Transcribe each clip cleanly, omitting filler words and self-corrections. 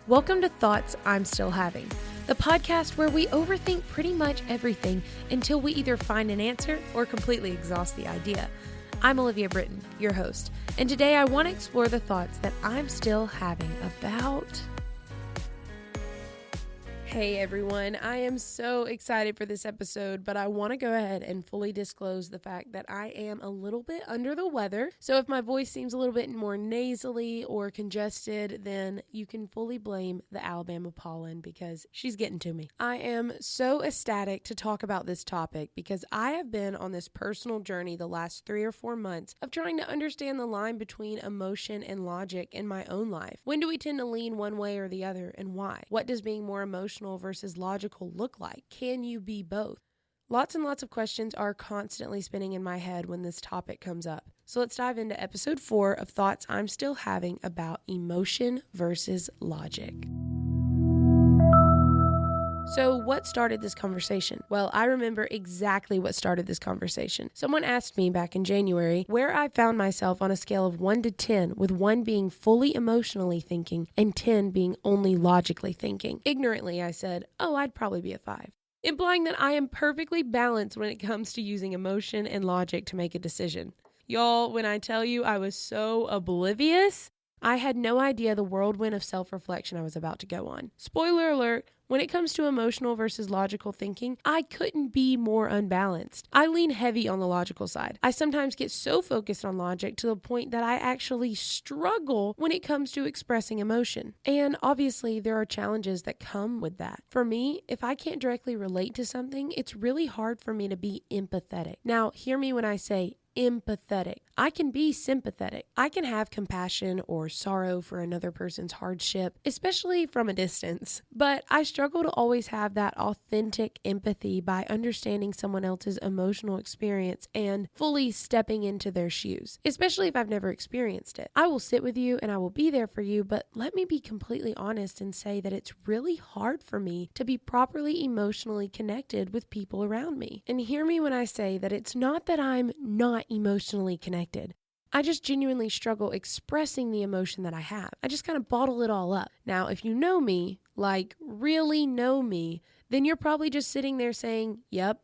Welcome to Thoughts I'm Still Having, the podcast where we overthink pretty much everything until we either find an answer or completely exhaust the idea. I'm Olivia Britton, your host, and today I want to explore the thoughts that I'm still having about... Hey everyone, I am so excited for this episode, but I want to go ahead and fully disclose the fact that I am a little bit under the weather. So if my voice seems a little bit more nasally or congested, then you can fully blame the Alabama pollen because she's getting to me. I am so ecstatic to talk about this topic because I have been on this personal journey the last 3 or 4 months of trying to understand the line between emotion and logic in my own life. When do we tend to lean one way or the other, and why? What does being more emotional versus logical look like? Can you be both? Lots and lots of questions are constantly spinning in my head when this topic comes up. So let's dive into episode 4 of Thoughts I'm Still Having about emotion versus logic. So what started this conversation? Well, I remember exactly what started this conversation. Someone asked me back in January where I found myself on a scale of 1 to 10, with 1 being fully emotionally thinking and 10 being only logically thinking. Ignorantly, I said, I'd probably be a 5. Implying that I am perfectly balanced when it comes to using emotion and logic to make a decision. Y'all, when I tell you I was so oblivious, I had no idea the whirlwind of self-reflection I was about to go on. Spoiler alert, when it comes to emotional versus logical thinking, I couldn't be more unbalanced. I lean heavy on the logical side. I sometimes get so focused on logic to the point that I actually struggle when it comes to expressing emotion. And obviously, there are challenges that come with that. For me, if I can't directly relate to something, it's really hard for me to be empathetic. Now, hear me when I say empathetic. I can be sympathetic. I can have compassion or sorrow for another person's hardship, especially from a distance. But I struggle to always have that authentic empathy by understanding someone else's emotional experience and fully stepping into their shoes, especially if I've never experienced it. I will sit with you and I will be there for you, but let me be completely honest and say that it's really hard for me to be properly emotionally connected with people around me. And hear me when I say that it's not that I'm not emotionally connected. I just genuinely struggle expressing the emotion that I have. I just kind of bottle it all up. Now, if you know me, like really know me, then you're probably just sitting there saying, yep,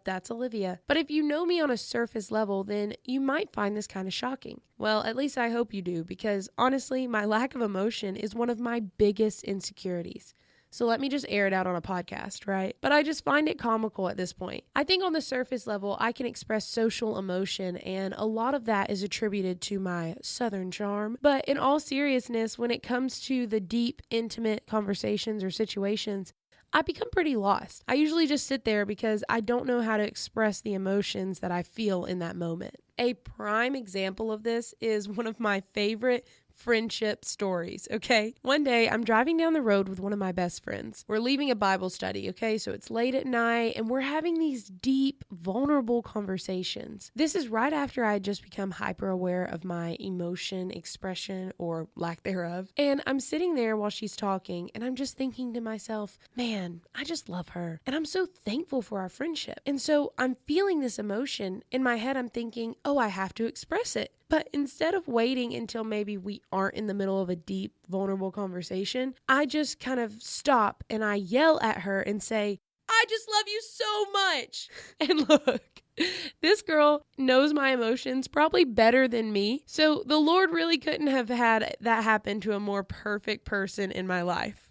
that's Olivia. But if you know me on a surface level, then you might find this kind of shocking. Well, at least I hope you do, because honestly, my lack of emotion is one of my biggest insecurities. So let me just air it out on a podcast, right? But I just find it comical at this point. I think on the surface level, I can express social emotion, and a lot of that is attributed to my Southern charm. But in all seriousness, when it comes to the deep, intimate conversations or situations, I become pretty lost. I usually just sit there because I don't know how to express the emotions that I feel in that moment. A prime example of this is one of my favorite friendship stories, okay? One day, I'm driving down the road with one of my best friends. We're leaving a Bible study, okay? So it's late at night, and we're having these deep, vulnerable conversations. This is right after I had just become hyper aware of my emotion, expression, or lack thereof. And I'm sitting there while she's talking, and I'm just thinking to myself, man, I just love her. And I'm so thankful for our friendship. And so I'm feeling this emotion. In my head, I'm thinking, I have to express it. But instead of waiting until maybe we aren't in the middle of a deep, vulnerable conversation, I just kind of stop and I yell at her and say, I just love you so much. And look, this girl knows my emotions probably better than me. So the Lord really couldn't have had that happen to a more perfect person in my life.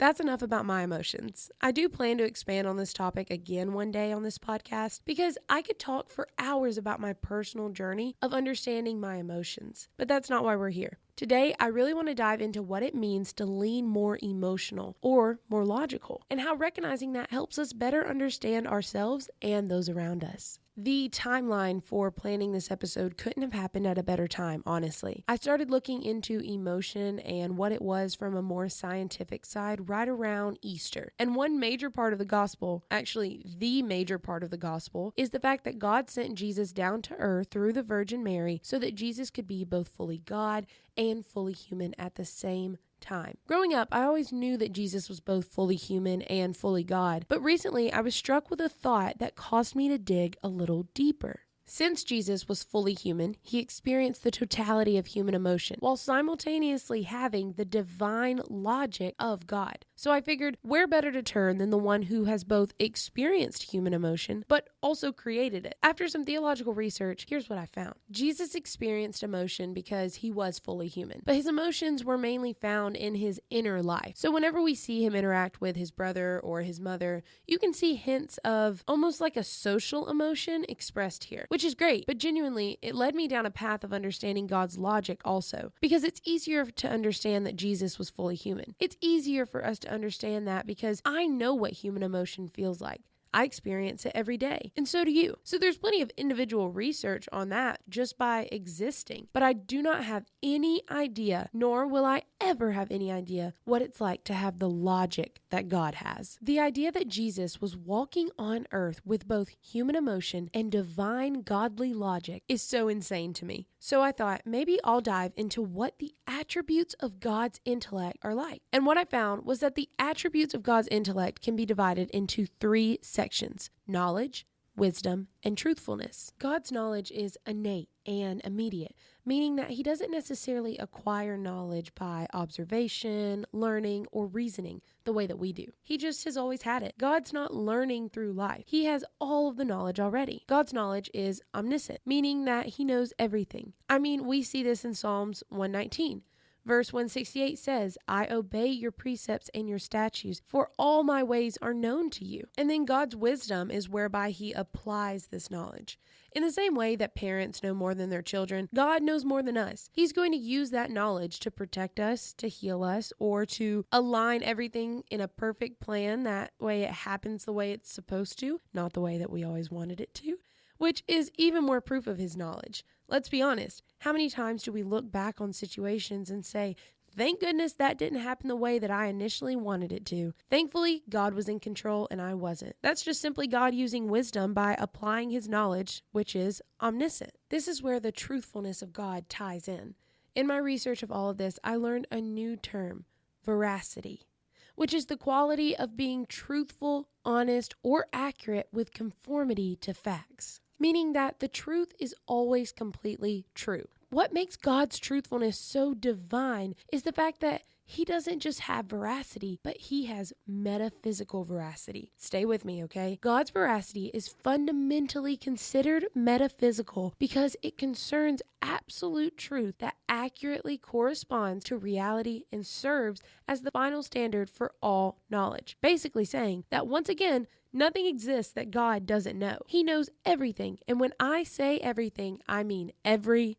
That's enough about my emotions. I do plan to expand on this topic again one day on this podcast because I could talk for hours about my personal journey of understanding my emotions. But that's not why we're here. Today, I really want to dive into what it means to lean more emotional or more logical, and how recognizing that helps us better understand ourselves and those around us. The timeline for planning this episode couldn't have happened at a better time, honestly. I started looking into emotion and what it was from a more scientific side right around Easter. And one major part of the gospel, actually the major part of the gospel, is the fact that God sent Jesus down to earth through the Virgin Mary so that Jesus could be both fully God and fully human at the same time. Growing up, I always knew that Jesus was both fully human and fully God, but recently I was struck with a thought that caused me to dig a little deeper. Since Jesus was fully human, he experienced the totality of human emotion while simultaneously having the divine logic of God. So I figured, where better to turn than the one who has both experienced human emotion, but also created it? After some theological research, here's what I found. Jesus experienced emotion because he was fully human, but his emotions were mainly found in his inner life. So whenever we see him interact with his brother or his mother, you can see hints of almost like a social emotion expressed here, which is great, but genuinely, it led me down a path of understanding God's logic also, because it's easier to understand that Jesus was fully human. It's easier for us to understand that because I know what human emotion feels like. I experience it every day, and so do you. So there's plenty of individual research on that just by existing, but I do not have any idea, nor will I ever have any idea, what it's like to have the logic that God has. The idea that Jesus was walking on earth with both human emotion and divine godly logic is so insane to me. So I thought maybe I'll dive into what the attributes of God's intellect are like. And what I found was that the attributes of God's intellect can be divided into 3 sections: knowledge, wisdom, and truthfulness. God's knowledge is innate and immediate, meaning that he doesn't necessarily acquire knowledge by observation, learning, or reasoning the way that we do. He just has always had it. God's not learning through life. He has all of the knowledge already. God's knowledge is omniscient, meaning that he knows everything. I mean, we see this in Psalms 119. Verse 168 says, I obey your precepts and your statutes, for all my ways are known to you. And then God's wisdom is whereby he applies this knowledge. In the same way that parents know more than their children, God knows more than us. He's going to use that knowledge to protect us, to heal us, or to align everything in a perfect plan. That way it happens the way it's supposed to, not the way that we always wanted it to, which is even more proof of his knowledge. Let's be honest. How many times do we look back on situations and say, thank goodness that didn't happen the way that I initially wanted it to. Thankfully, God was in control and I wasn't. That's just simply God using wisdom by applying his knowledge, which is omniscient. This is where the truthfulness of God ties in. In my research of all of this, I learned a new term, veracity, which is the quality of being truthful, honest, or accurate with conformity to facts. Meaning that the truth is always completely true. What makes God's truthfulness so divine is the fact that he doesn't just have veracity, but he has metaphysical veracity. Stay with me, okay? God's veracity is fundamentally considered metaphysical because it concerns absolute truth that accurately corresponds to reality and serves as the final standard for all knowledge. Basically saying that once again, nothing exists that God doesn't know. He knows everything. And when I say everything, I mean everything.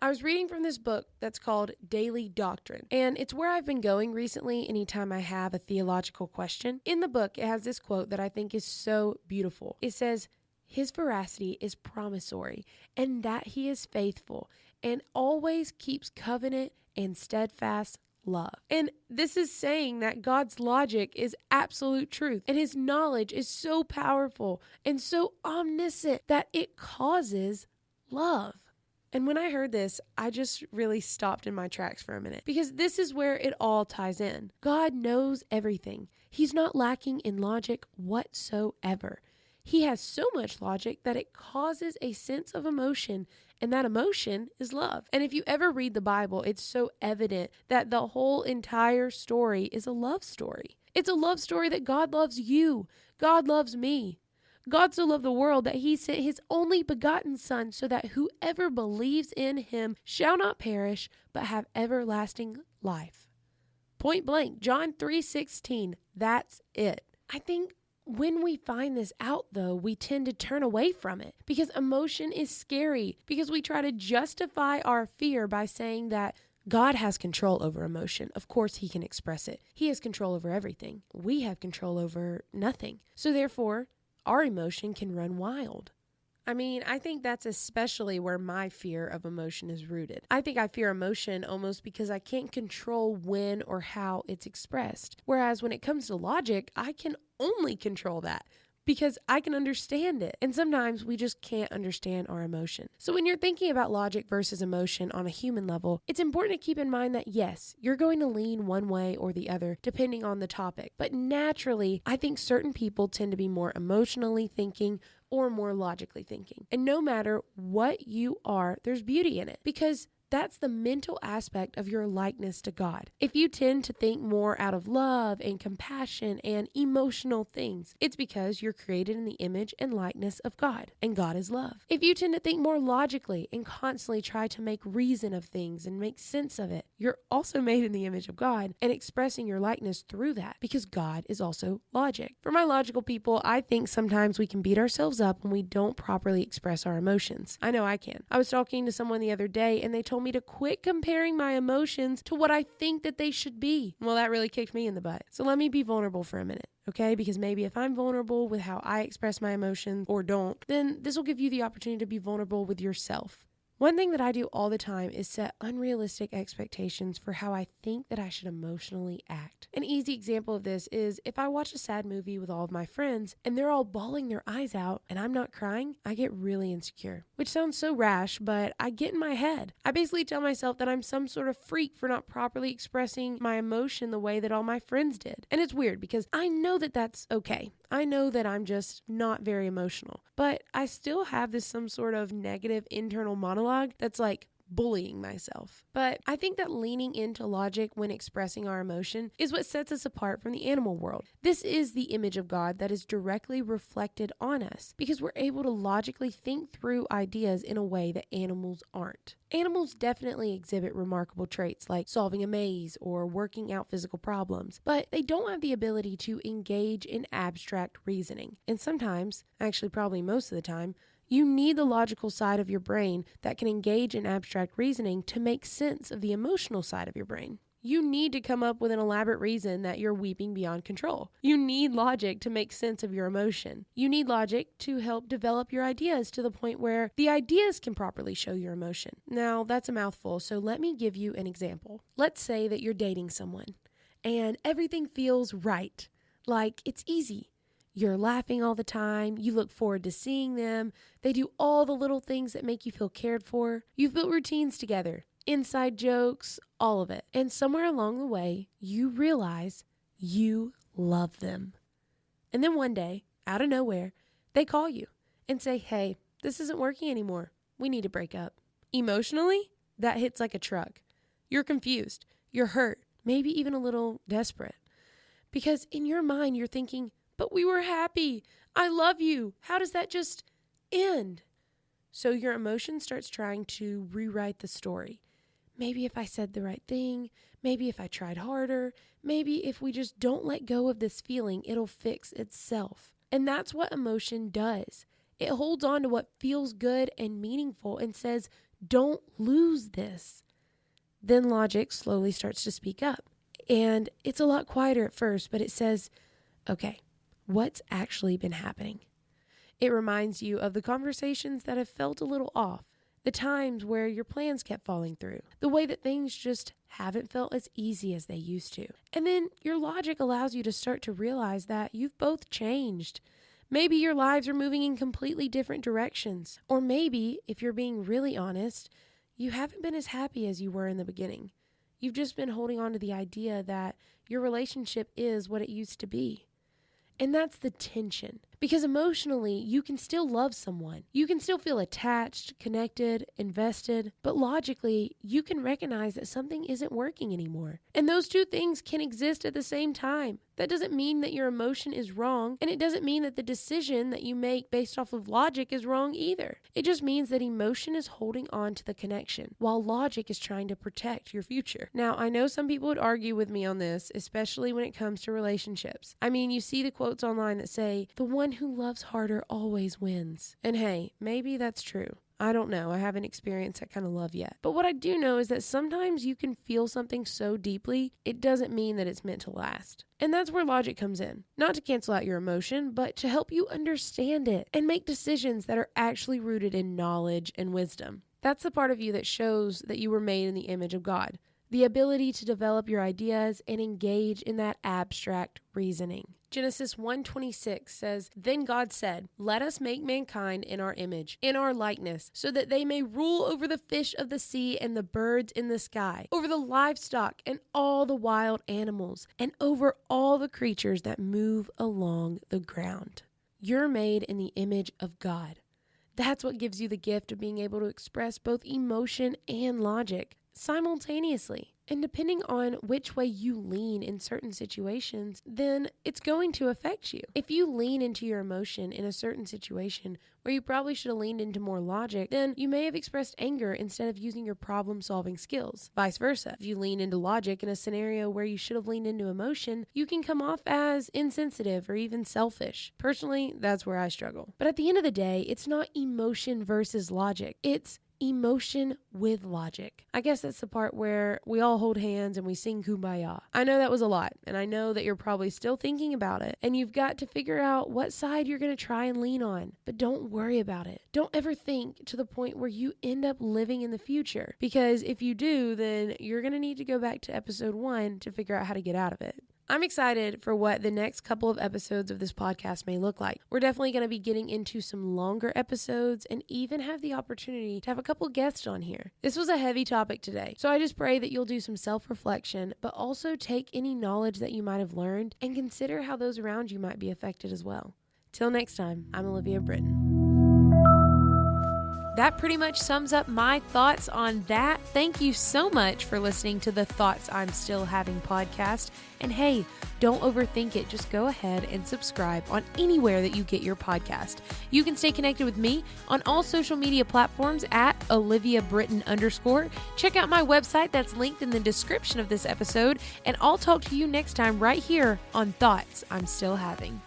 I was reading from this book that's called Daily Doctrine, and it's where I've been going recently anytime I have a theological question. In the book, it has this quote that I think is so beautiful. It says, his veracity is promissory, and that he is faithful and always keeps covenant and steadfast love. And this is saying that God's logic is absolute truth, and his knowledge is so powerful and so omniscient that it causes love. And when I heard this, I just really stopped in my tracks for a minute because this is where it all ties in. God knows everything. He's not lacking in logic whatsoever. He has so much logic that it causes a sense of emotion, and that emotion is love. And if you ever read the Bible, it's so evident that the whole entire story is a love story. It's a love story that God loves you. God loves me. God so loved the world that he sent his only begotten Son so that whoever believes in him shall not perish, but have everlasting life. Point blank, John 3:16, that's it. I think when we find this out, though, we tend to turn away from it because emotion is scary, because we try to justify our fear by saying that God has control over emotion. Of course, he can express it. He has control over everything. We have control over nothing. So therefore, our emotion can run wild. I mean, I think that's especially where my fear of emotion is rooted. I think I fear emotion almost because I can't control when or how it's expressed. Whereas when it comes to logic, I can only control that because I can understand it. And sometimes we just can't understand our emotion. So when you're thinking about logic versus emotion on a human level, it's important to keep in mind that yes, you're going to lean one way or the other depending on the topic. But naturally, I think certain people tend to be more emotionally thinking or more logically thinking. And no matter what you are, there's beauty in it because that's the mental aspect of your likeness to God. If you tend to think more out of love and compassion and emotional things, it's because you're created in the image and likeness of God, and God is love. If you tend to think more logically and constantly try to make reason of things and make sense of it, you're also made in the image of God and expressing your likeness through that because God is also logic. For my logical people, I think sometimes we can beat ourselves up when we don't properly express our emotions. I know I can. I was talking to someone the other day and they told me to quit comparing my emotions to what I think that they should be. Well, that really kicked me in the butt. So let me be vulnerable for a minute, okay? Because maybe if I'm vulnerable with how I express my emotions or don't, then this will give you the opportunity to be vulnerable with yourself. One thing that I do all the time is set unrealistic expectations for how I think that I should emotionally act. An easy example of this is if I watch a sad movie with all of my friends and they're all bawling their eyes out and I'm not crying, I get really insecure, which sounds so rash, but I get in my head. I basically tell myself that I'm some sort of freak for not properly expressing my emotion the way that all my friends did. And it's weird because I know that that's okay. I know that I'm just not very emotional, but I still have this some sort of negative internal monologue that's like bullying myself. But I think that leaning into logic when expressing our emotion is what sets us apart from the animal world. This is the image of God that is directly reflected on us because we're able to logically think through ideas in a way that animals aren't. Animals definitely exhibit remarkable traits like solving a maze or working out physical problems, but they don't have the ability to engage in abstract reasoning. And sometimes, actually probably most of the time, you need the logical side of your brain that can engage in abstract reasoning to make sense of the emotional side of your brain. You need to come up with an elaborate reason that you're weeping beyond control. You need logic to make sense of your emotion. You need logic to help develop your ideas to the point where the ideas can properly show your emotion. Now, that's a mouthful, so let me give you an example. Let's say that you're dating someone and everything feels right, like it's easy. You're laughing all the time. You look forward to seeing them. They do all the little things that make you feel cared for. You've built routines together, inside jokes, all of it. And somewhere along the way, you realize you love them. And then one day, out of nowhere, they call you and say, hey, this isn't working anymore. We need to break up. Emotionally, that hits like a truck. You're confused. You're hurt. Maybe even a little desperate. Because in your mind, you're thinking, but we were happy. I love you. How does that just end? So your emotion starts trying to rewrite the story. Maybe if I said the right thing, maybe if I tried harder, maybe if we just don't let go of this feeling, it'll fix itself. And that's what emotion does. It holds on to what feels good and meaningful and says, don't lose this. Then logic slowly starts to speak up. And it's a lot quieter at first, but it says, okay, what's actually been happening? It reminds you of the conversations that have felt a little off, the times where your plans kept falling through, the way that things just haven't felt as easy as they used to. And then your logic allows you to start to realize that you've both changed. Maybe your lives are moving in completely different directions. Or maybe, if you're being really honest, you haven't been as happy as you were in the beginning. You've just been holding on to the idea that your relationship is what it used to be. And that's the tension. Because emotionally, you can still love someone. You can still feel attached, connected, invested. But logically, you can recognize that something isn't working anymore. And those two things can exist at the same time. That doesn't mean that your emotion is wrong. And it doesn't mean that the decision that you make based off of logic is wrong either. It just means that emotion is holding on to the connection, while logic is trying to protect your future. Now, I know some people would argue with me on this, especially when it comes to relationships. I mean, you see the quotes online that say, the one who loves harder always wins. And hey, maybe that's true. I don't know. I haven't experienced that kind of love yet. But what I do know is that sometimes you can feel something so deeply, it doesn't mean that it's meant to last. And that's where logic comes in. Not to cancel out your emotion, but to help you understand it and make decisions that are actually rooted in knowledge and wisdom. That's the part of you that shows that you were made in the image of God. The ability to develop your ideas and engage in that abstract reasoning. Genesis 1:26 says, Then God said, Let us make mankind in our image, in our likeness, so that they may rule over the fish of the sea and the birds in the sky, over the livestock and all the wild animals, and over all the creatures that move along the ground. You're made in the image of God. That's what gives you the gift of being able to express both emotion and logic simultaneously. And depending on which way you lean in certain situations, then it's going to affect you. If you lean into your emotion in a certain situation where you probably should have leaned into more logic, then you may have expressed anger instead of using your problem-solving skills. Vice versa. If you lean into logic in a scenario where you should have leaned into emotion, you can come off as insensitive or even selfish. Personally, that's where I struggle. But at the end of the day, it's not emotion versus logic. It's emotion with logic. I guess that's the part where we all hold hands and we sing Kumbaya. I know that was a lot, and I know that you're probably still thinking about it, and you've got to figure out what side you're going to try and lean on. But don't worry about it. Don't ever think to the point where you end up living in the future, because if you do, then you're going to need to go back to episode 1 to figure out how to get out of it. I'm excited for what the next couple of episodes of this podcast may look like. We're definitely going to be getting into some longer episodes and even have the opportunity to have a couple guests on here. This was a heavy topic today, so I just pray that you'll do some self-reflection, but also take any knowledge that you might have learned and consider how those around you might be affected as well. Till next time, I'm Olivia Britton. That pretty much sums up my thoughts on that. Thank you so much for listening to the Thoughts I'm Still Having podcast. And hey, don't overthink it. Just go ahead and subscribe on anywhere that you get your podcast. You can stay connected with me on all social media platforms at @OliviaBritton_. Check out my website that's linked in the description of this episode. And I'll talk to you next time right here on Thoughts I'm Still Having.